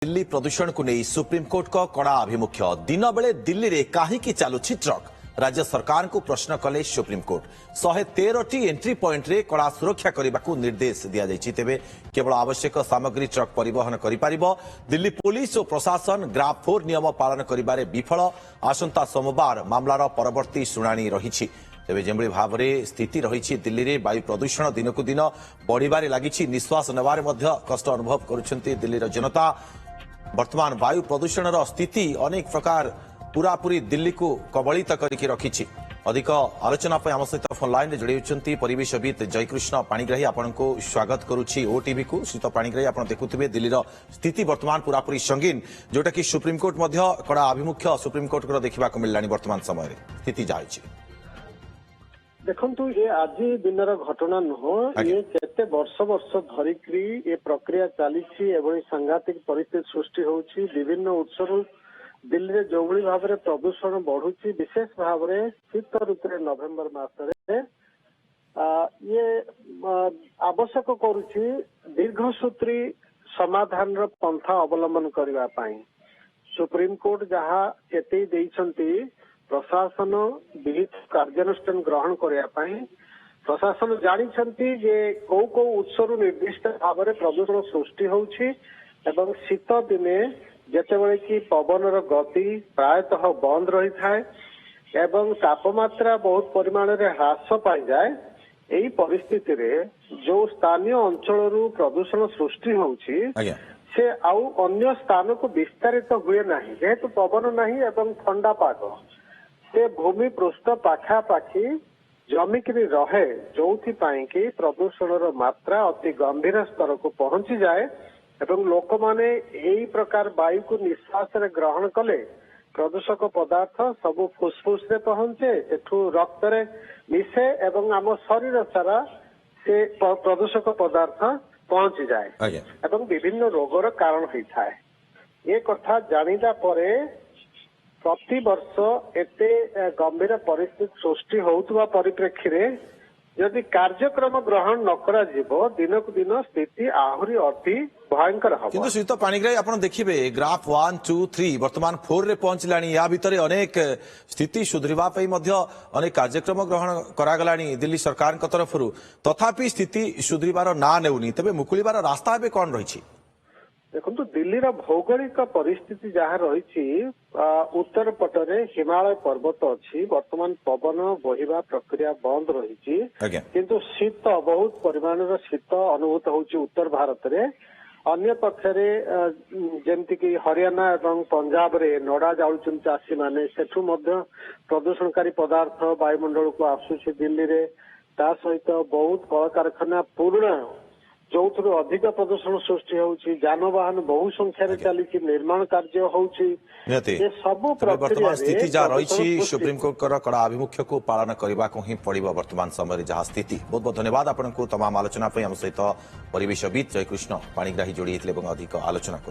दिल्ली प्रदूषण को नहीं सुप्रीमकोर्ट का कड़ा आभिमुख्य दिन बेले दिल्ली रे कहीं चलुछि ट्रक राज्य सरकार को प्रश्न कले सुप्रीमकोर्ट 113 एंट्री पॉइंट रे कड़ा सुरक्षा करने को निर्देश दिया जायछि। तेबे केवल आवश्यक सामग्री ट्रक परिवहन करिपारिबो। दिल्ली पुलिस और प्रशासन ग्राफ 4 नियम पालन करिबारे विफल। आसंता सोमवार मामलार परवर्ती शुणाणी रहिछि। तेबे जेभली भाव में स्थिति रही दिल्ली में वायु प्रदूषण दिन को दिन बढ़िबारे लागिछि। निश्वास नेबारे मध्य कष्ट अनुभव करुछन्ति दिल्लीर जनता। वर्तमान वायु प्रदूषण स्थिति अनेक प्रकार पूरापूरी दिल्ली को कबलित करके रखी। अधिक आलोचना आम सहित फोन लाइन जोड़ी होती परिवेशविद जयकृष्ण पाणिग्राही। आपण को स्वागत करुच्ची ओटीवी को। श्रीत पाणिग्राही आप देखुए दिल्लीर स्थिति वर्तमान पूरापूरी संगीन, जोटा कि सुप्रीमकोर्ट कड़ा आभिमुख्य सुप्रीमकोर्ट देखा मिलला वर्तमान समय स्थिति जाइए। देखंतु ये आज दिन घटना नुह, ये केते वर्ष वर्ष धरिकी ये प्रक्रिया चली सांघातिक परिस्थिति सृष्टि होउछि। विभिन्न उत्सव दिल्ली रे जो भाव में प्रदूषण बढ़ुछि, विशेष भाव में शीत ऋतु नवेम्बर मासरे ये आवश्यक करुछि दीर्घसूत्री समाधान पंथा अवलंबन करबा पई। सुप्रीमकोर्ट जहाँ चेतई देइछंती प्रशासन विहित कार्यानुष्ठान ग्रहण करने। प्रशासन जानी जे कौ कौ उत्सव निर्दिष्ट भाव में प्रदूषण सृष्टि होउछि एवं शीत दिने जेतेबेले कि पवनर गति प्रायतः बंद रही थाए एवं तापमात्रा बहुत परिमाण रे ह्रास पाई जाए। एही परिस्थिति रे जो स्थानीय अंचल प्रदूषण सृष्टि होउछि से आउ अन्य स्थान को विस्तारित हुए नहीं, जेहेतु पवन नहीं एवं ठंडा पाग से भूमि पृष्ठ पाखापाखि जमिकी रहे, जो कि प्रदूषण मात्रा अति गंभीर स्तर को पहुंची जाए एवं लोक माने यही प्रकार वायु को निश्वास रे ग्रहण कले प्रदूषक पदार्थ सबु फुसफुस रे पहुंचे, एठू रक्त रे मिसे एवं आम शरीर सारा से प्रदूषक पदार्थ पहुंची जाए एवं विभिन्न रोगर कारण होता है। ये कथा जानिला परे प्रति वर्ष एते गंभीर परिस्थिति सृष्टि होउतबा परिप्रेक्षी रे यदि कार्यक्रम ग्रहण न करा जिवो दिन को दिन स्थिति आहुरी अति भयंकर हो। किंतु श्रीत पाणिग्राही आप देखिए ग्राफ 1, 2, 3 वर्तमान 4 रे पहुंचलानी। या भितर अनेक स्थिति सुधरिबा पई मध्य अनेक कार्यक्रम ग्रहण करागलानी दिल्ली सरकार तरफ। तथापि स्थिति सुधरिबार ना नेउनी। तबे मुकुलिबार रास्ता एबे कोन रहिछि? देखो दिल्लीर भौगोलिक परिस्थिति जहाँ रही उत्तर पटरे हिमालय पर्वत अच्छी। वर्तमान पवन बहिबा प्रक्रिया बंद रही, किंतु शीत बहुत परिमाण शीत अनुभूत होउछि उत्तर भारत रे। अन्य पक्षरे जेमति कि हरियाणा एवं पंजाब रे नडा जाउछन चाषी माने, सेठू मध्य प्रदूषणकारी पदार्थ वायुमंडल को आसुछि दिल्ली रे। ता सहित बहुत कल कारखाना पुराणा जो अधिक प्रदूषण सृष्टि होउछि। जानवाहन बहु संख्यार चली निर्माण कार्य होउछि। सब वर्तमान स्थिति जहाँ रही सुप्रीमकोर्ट कड़ा आभिमुख्य को पालन करने को ही पड़ो वर्तमान समय जहाँ स्थिति। बहुत बहुत धन्यवाद आपको तमाम आलोचना आम सहित परिवेशविद जयकृष्ण पाणिग्राही जोड़ी अधिक आलोचना कर।